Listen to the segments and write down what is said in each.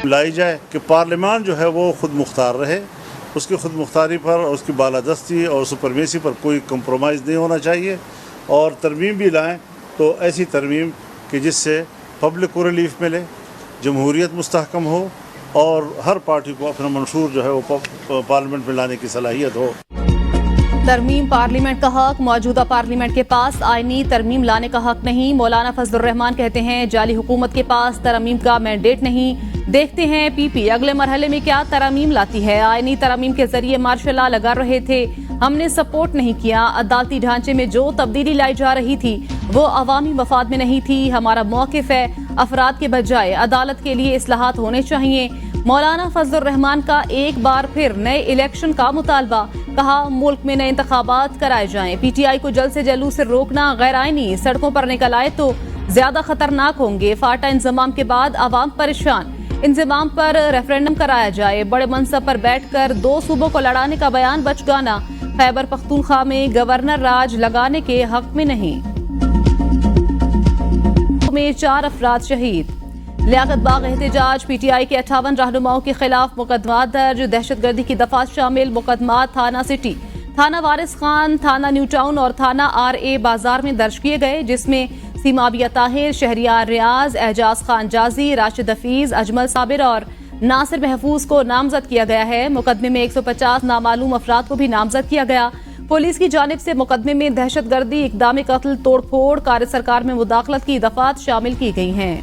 लाई जाए कि पार्लियामान जो है वो खुद मुख्तार रहे, उसकी खुद मुख्तारी पर और उसकी बालादस्ती और सुपरमेसी पर कोई कंप्रोमाइज़ नहीं होना चाहिए। और तरमीम भी लाएँ तो ऐसी तरमीम कि जिससे पब्लिक को रिलीफ मिले, जमहूरियत मुस्तहकम हो और हर पार्टी को अपना मंशूर जो है वो पार्लियामेंट में लाने की सलाहियत हो। तरमीम पार्लियामेंट का हक, मौजूदा पार्लियामेंट के पास आईनी तरमीम लाने का हक नहीं। मौलाना फजलुर रहमान कहते हैं जाली हुकूमत के पास तरमीम का मैंडेट नहीं। देखते हैं पीपी अगले मरहले में क्या तरमीम लाती है। आईनी तरमीम के जरिए मार्शल लॉ लगा रहे थे, हमने सपोर्ट नहीं किया। अदालती ढांचे में जो तब्दीली लाई जा रही थी वो अवामी मफाद में नहीं थी। हमारा मौक़िफ़ है अफराद के बजाय अदालत के लिए इस्लाहात होने चाहिए। मौलाना फजलुर रहमान का एक बार फिर नए इलेक्शन का मुतालबा, कहा मुल्क में नए इंतखाबात कराए जाएं। पीटीआई को जल्द से जल्द से रोकना गैर आईनी, सड़कों पर निकल आए तो ज्यादा खतरनाक होंगे। फाटा इंजमाम के बाद आवाम परेशान, इंजमाम पर रेफरेंडम कराया जाए। बड़े मनसब पर बैठकर 2 सूबों को लड़ाने का बयान बचगाना। खैबर पख्तूनख्वा में गवर्नर राज लगाने के हक में नहीं। में 4 अफराद शहीद। लियाकत बाग एहतजाज, पीटीआई के 58 रहनुमाओं के खिलाफ मुकदमा दर्ज। दहशतगर्दी की दफात शामिल मुकदमा थाना सिटी, थाना वारिस खान, थाना न्यू टाउन और थाना RA बाजार में दर्ज किए गए, जिसमें सीमाबिया ताहिर, शहरियार रियाज, एजाज खान जाजी, राशिद हफीज, अजमल साबिर और नासिर महफूज को नामजद किया गया है। मुकदमे में 150 नामालूम अफराद को भी नामजद किया गया। पुलिस की जानिब से मुकदमे में दहशतगर्दी, इक़दाम कत्ल, तोड़फोड़, कार्य सरकार में मुदाखलत की दफात शामिल की गई हैं।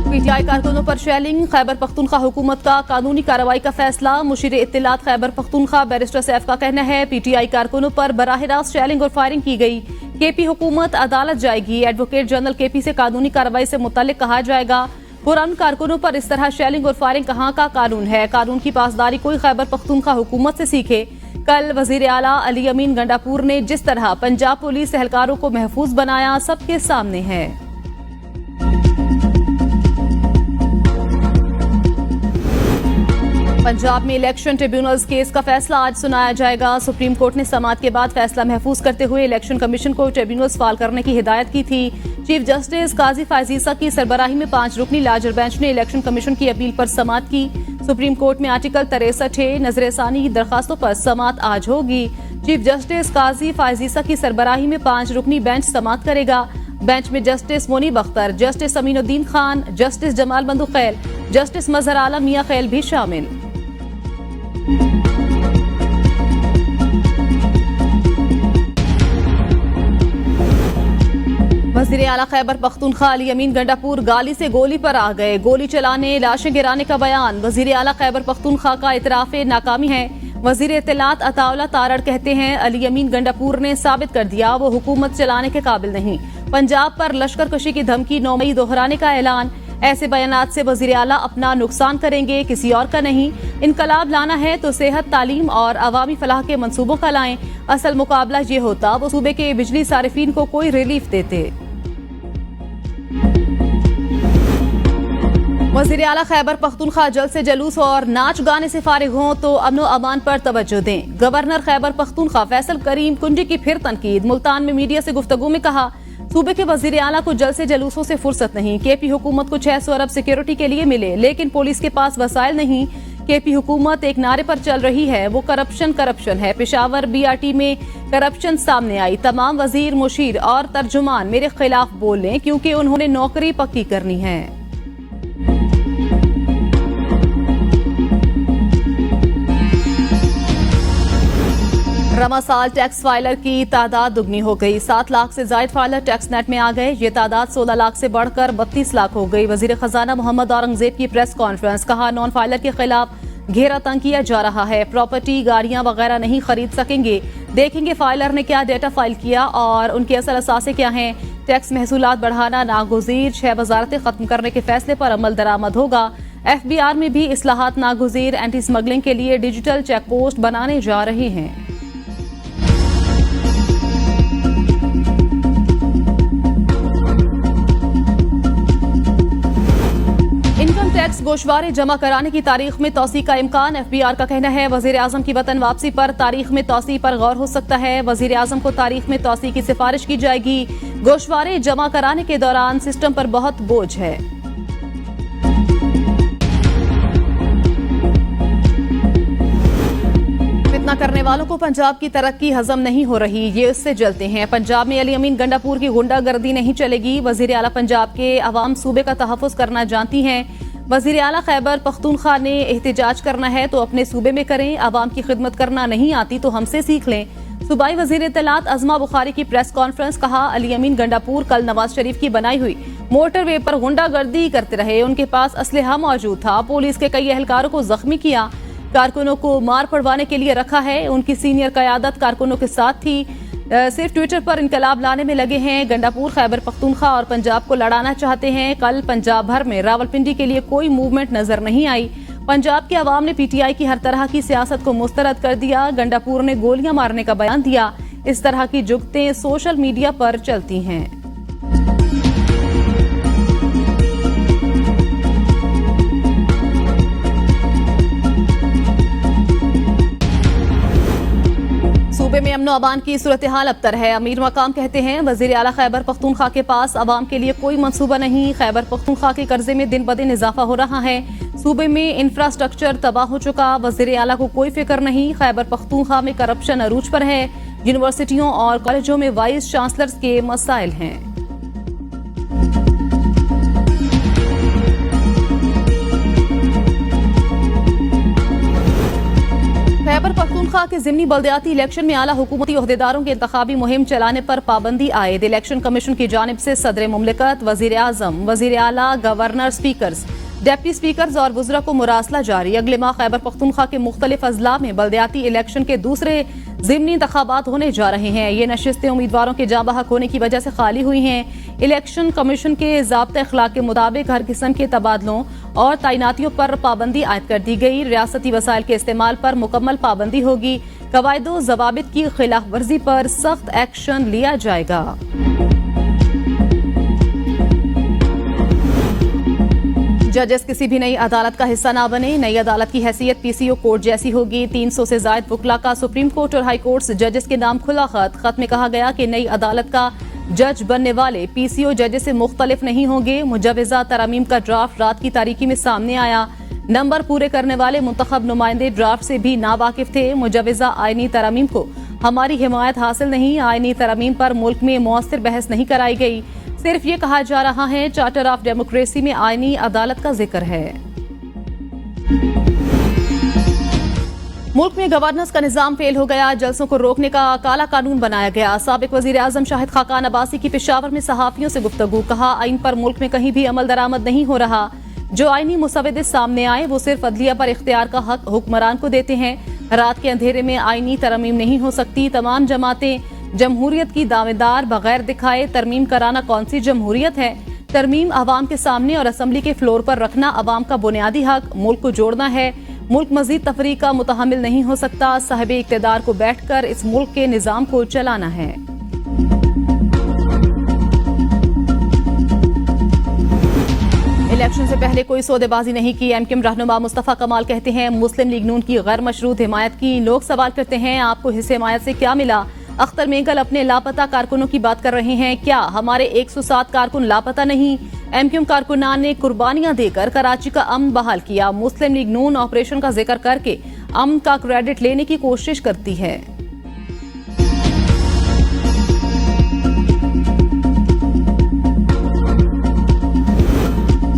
पीटीआई कारकुनों पर शेलिंग, खैबर पख्तूनख्वा हुकूमत का कानूनी कार्रवाई का फैसला। मुशीर इत्तलात खैबर पख्तूनख्वा बैरिस्टर सैफ का कहना है पीटीआई कारकुनों पर बराह रास्त शेलिंग और फायरिंग की गई। केपी हुकूमत अदालत जाएगी। एडवोकेट जनरल केपी से कानूनी कार्रवाई से मुताल्लिक कहा जाएगा। पुरान कारकुनों पर इस तरह शेलिंग और फायरिंग कहाँ का कानून है। कानून की पासदारी कोई खैबर पख्तूनख्वा हुकूमत से सीखे। कल वजीर आला अली अमीन गंडापुर ने जिस तरह पंजाब पुलिस एहलकारों को महफूज बनाया सबके सामने है। पंजाब में इलेक्शन ट्रिब्यूनल्स केस का फैसला आज सुनाया जाएगा। सुप्रीम कोर्ट ने समाअत के बाद फैसला महफूज करते हुए इलेक्शन कमीशन को ट्रिब्यूनल्स फाल करने की हिदायत की थी। चीफ जस्टिस काजी फायजीसा की सरबराही में 5 रुकनी लार्जर बेंच ने इलेक्शन कमीशन की अपील पर समाअत की। सुप्रीम कोर्ट में आर्टिकल 63 है। नजरसानी की दरखास्तों पर समाअत आज होगी। चीफ जस्टिस काजी फायजीसा की सरबराही में 5 रुकनी बेंच समाअत करेगा। बेंच में justice Munib Akhtar, justice Aminuddin Khan, justice Jamal Mandokhail, justice मजहर आलम मियां खैल भी शामिल। वज़ीर आला खैबर पख्तूनख्वा अली अमीन गंडापुर गाली से गोली पर आ गए। गोली चलाने, लाशें गिराने का बयान। वज़ीर आला खैबर पख्तूनख्वा का इतराफ़ नाकामी है। वज़ीर इत्तलात अताउल्लाह तारड़ कहते हैं अली अमीन गंडापुर ने साबित कर दिया वो हुकूमत चलाने के काबिल नहीं। पंजाब पर लश्कर कशी की धमकी 9 मई दोहराने का ऐलान। ऐसे बयानात से वज़ीर आला अपना नुकसान करेंगे, किसी और का नहीं। इनकलाब लाना है तो सेहत, तालीम और अवामी फलाह के मंसूबों का लाएं। असल मुकाबला ये होता वो सूबे के बिजली सारिफीन को कोई रिलीफ देते। वज़ीर आला खैबर पख्तूनख्वा जल्द से जलूस और नाच गाने से फारिग हों तो अमन व अमान पर तवज्जो दें। गवर्नर खैबर पख्तूनख्वा फैसल करीम कुंजी की फिर तनकीद। मुल्तान में मीडिया से गुफ्तगू में कहा सूबे के वज़ीर आला को जल्द से जलूसों से फुर्सत नहीं। केपी हुकूमत को 600 अरब सिक्योरिटी के लिए मिले लेकिन पुलिस के पास वसाइल नहीं। केपी हुकूमत एक नारे पर चल रही है, वो करप्शन है। पेशावर BRT में करप्शन सामने आई। तमाम वजीर, मुशीर और तर्जुमान मेरे खिलाफ बोलें क्योंकि उन्होंने नौकरी पक्की करनी है। रमा साल टैक्स फाइलर की तादाद दुगनी हो गई। 7 लाख से ज्यादा फाइलर टैक्स नेट में आ गए। ये तादाद 16 लाख से बढ़कर 32 लाख हो गई। वजीर खजाना मोहम्मद औरंगजेब की प्रेस कॉन्फ्रेंस, कहा नॉन फाइलर के खिलाफ घेरा तंग किया जा रहा है। प्रॉपर्टी, गाड़ियां वगैरह नहीं खरीद सकेंगे। देखेंगे फाइलर ने क्या डेटा फाइल किया और उनके असल असासे क्या हैं। टैक्स महसूलात बढ़ाना नागुज़ीर। 6 वजारतें खत्म करने के फैसले पर अमल दरामद होगा। FBR में भी इस्लाहात नागुज़ीर। एंटी स्मगलिंग के लिए डिजिटल चेक पोस्ट बनाने जा रहे हैं। टैक्स गोशवारे जमा कराने की तारीख में तौसी का इम्कान। FBR का कहना है वजीर आजम की वतन वापसी पर तारीख में तौसी पर गौर हो सकता है। वजीर आजम को तारीख में तौसी की सिफारिश की जाएगी। गोशवारे जमा कराने के दौरान सिस्टम पर बहुत बोझ है। फितना करने वालों को पंजाब की तरक्की हजम नहीं हो रही, ये उससे जलते हैं। पंजाब में अली अमीन गंडापुर की गुंडागर्दी नहीं चलेगी। वजीर आला पंजाब के अवाम सूबे का तहफ़्फ़ुज़ करना जानती हैं। वजीर आला खैबर पख्तूनख्वा ने एहतजाज करना है तो अपने सूबे में करें, अवाम की खिदमत करना नहीं आती तो हमसे सीख लें। सूबाई वजीर इत्तलात अज़मा बुखारी की प्रेस कॉन्फ्रेंस, कहा अली अमीन गंडापुर कल नवाज शरीफ की बनाई हुई मोटरवे पर गुंडागर्दी करते रहे, उनके पास असलहा मौजूद था, पुलिस के कई एहलकारों को जख्मी किया, कारकुनों को मार पड़वाने के लिए रखा है, उनकी सीनियर क़यादत कारकुनों के साथ थी, सिर्फ ट्विटर पर इनकलाब लाने में लगे हैं। गंडापुर खैबर पख्तूनख्वा और पंजाब को लड़ाना चाहते हैं। कल पंजाब भर में रावलपिंडी के लिए कोई मूवमेंट नजर नहीं आई। पंजाब के अवाम ने पीटीआई की हर तरह की सियासत को मुस्तरद कर दिया। गंडापुर ने गोलियां मारने का बयान दिया। इस तरह की जुगतें सोशल मीडिया पर चलती हैं। सूबे में अमनो अमान की सूरत हाल अबतर है। अमीर मकाम कहते हैं वजीर आला खैबर पख्तूनख्वा के पास अवाम के लिए कोई मंसूबा नहीं। खैबर पख्तूनख्वा के कर्जे में दिन ब दिन इजाफा हो रहा है। सूबे में इंफ्रास्ट्रक्चर तबाह हो चुका, वजीर आला को कोई फिक्र नहीं। खैबर पख्तूनख्वा में करप्शन अरूज पर है। यूनिवर्सिटियों और कॉलेजों में वाइस चांसलर्स के मसाइल हैं। खैबर पख्तूनख्वा के ज़िमनी बल्दियाती इलेक्शन में आला हुकूमती ओहदेदारों के इंतखाबी मुहिम चलाने पर पाबंदी आयद। इलेक्शन कमीशन की जानिब से सदर मुमलिकत, वजीर आजम, वजीर आला, गवर्नर, स्पीकर्स, डिप्टी स्पीकर्स और वज़रा को मुरासला जारी। अगले माह खैबर पख्तूनख्वा के मुख्तलिफ अजला में बल्दियाती इलेक्शन के दूसरे ज़िमनी इंतखाबात होने जा रहे हैं। ये नशिस्तें उम्मीदवारों के जाँ बहक होने की वजह से खाली हुई हैं। इलेक्शन कमीशन के ज़ाब्ते अखलाक के मुताबिक हर किस्म के तबादलों और तैनातियों पर पाबंदी आयद कर दी गई। रियासती वसाइल के इस्तेमाल पर मुकम्मल पाबंदी होगी। कवायदो ज़वाबित की खिलाफ वर्जी पर सख्त एक्शन लिया जाएगा। जजेस किसी भी नई अदालत का हिस्सा ना बने। नई अदालत की हैसियत पीसीओ कोर्ट जैसी होगी। 300 से जायद वकला का सुप्रीम कोर्ट और हाई कोर्ट जजेस के नाम खुला खत में कहा गया कि नई अदालत का जज बनने वाले पीसीओ जजेस से मुख्तलिफ नहीं होंगे। मुजवजा तरमीम का ड्राफ्ट रात की तारीकी में सामने आया। नंबर पूरे करने वाले मुंतखब नुमाइंदे ड्राफ्ट से भी नावाकिफ थे। मुजवजा आईनी तरमीम को हमारी हिमायत हासिल नहीं। आईनी तरमीम पर मुल्क में मौसर बहस नहीं कराई गई। सिर्फ ये कहा जा रहा है चार्टर ऑफ डेमोक्रेसी में आईनी अदालत का जिक्र है। मुल्क में गवर्नेंस का निजाम फेल हो गया। जलसों को रोकने का काला कानून बनाया गया। साबिक वजीर आजम शाहिद खाकान अब्बासी की पेशावर में सहाफियों से गुफ्तगू, कहा आइन पर मुल्क में कहीं भी अमल दरामद नहीं हो रहा। जो आईनी मुसवदे सामने आए वो सिर्फ अदलिया पर इख्तियार का हक हुक्मरान को देते हैं। रात के अंधेरे में आईनी तरमीम नहीं हो सकती। तमाम जमातें जमहूरियत की दावेदार बगैर दिखाए तरमीम कराना कौन सी जमहूरियत है? तरमीम आवाम के सामने और असम्बली के फ्लोर पर रखना आवाम का बुनियादी हक। मुल्क को जोड़ना है। मुल्क मजीद तफरीक का मुतहमिल नहीं हो सकता। साहिब इक़्तिदार को बैठकर इस मुल्क के निजाम को चलाना है। इलेक्शन से पहले कोई सौदेबाजी नहीं की। एमक्यूएम रहनुमा मुस्तफा कमाल कहते हैं मुस्लिम लीग नून की गैर मशरूत हिमायत की। लोग सवाल करते हैं आपको इस हिमायत से क्या मिला? अख्तर मेंगल अपने लापता कारकुनों की बात कर रहे हैं। क्या हमारे 107 कारकुन लापता नहीं? एमक्यूएम कारकुनान ने कुर्बानियां देकर कराची का अमन बहाल किया। मुस्लिम लीग नून ऑपरेशन का जिक्र करके अमन का क्रेडिट लेने की कोशिश करती है।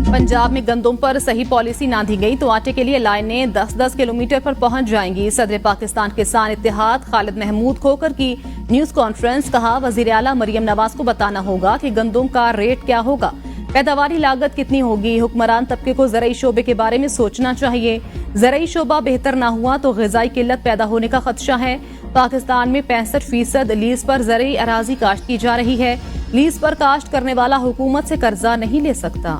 पंजाब में गंदम पर सही पॉलिसी ना दी गई तो आटे के लिए लाइनें 10-10 किलोमीटर पर पहुंच जाएंगी। सदर पाकिस्तान किसान इत्तेहाद खालिद महमूद खोकर की न्यूज कॉन्फ्रेंस, कहा वजीर आला मरियम नवाज को बताना होगा कि गंदम का रेट क्या होगा, पैदावारी लागत कितनी होगी। हुक्मरान तबके को ज़राई शोबे के बारे में सोचना चाहिए। ज़राई शोबा बेहतर ना हुआ तो ग़िज़ाई किल्लत पैदा होने का खदशा है। पाकिस्तान में 65% लीज पर ज़राई अराजी काश्त की जा रही है। लीज पर काश्त करने वाला हुकूमत से कर्जा नहीं ले सकता।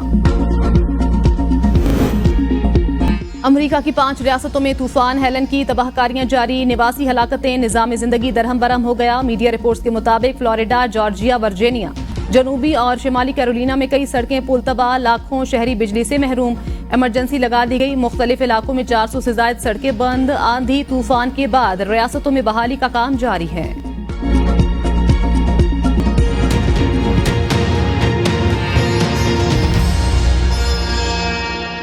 अमरीका की 5 रियासतों में तूफान हेलन की तबाहकारियां जारी। निवासी हलाकतें, निजाम जिंदगी दरहम बरहम हो गया। मीडिया रिपोर्ट्स के मुताबिक फ्लोरिडा, जॉर्जिया, वर्जीनिया, जनूबी और शिमाली कैरोलिना में कई सड़कें पुल तबाह। लाखों शहरी बिजली से महरूम। इमरजेंसी लगा दी गई। मुख्तलिफ इलाकों में 400 से ज्यादा सड़कें बंद। आंधी तूफान के बाद रियासतों में बहाली का काम जारी है।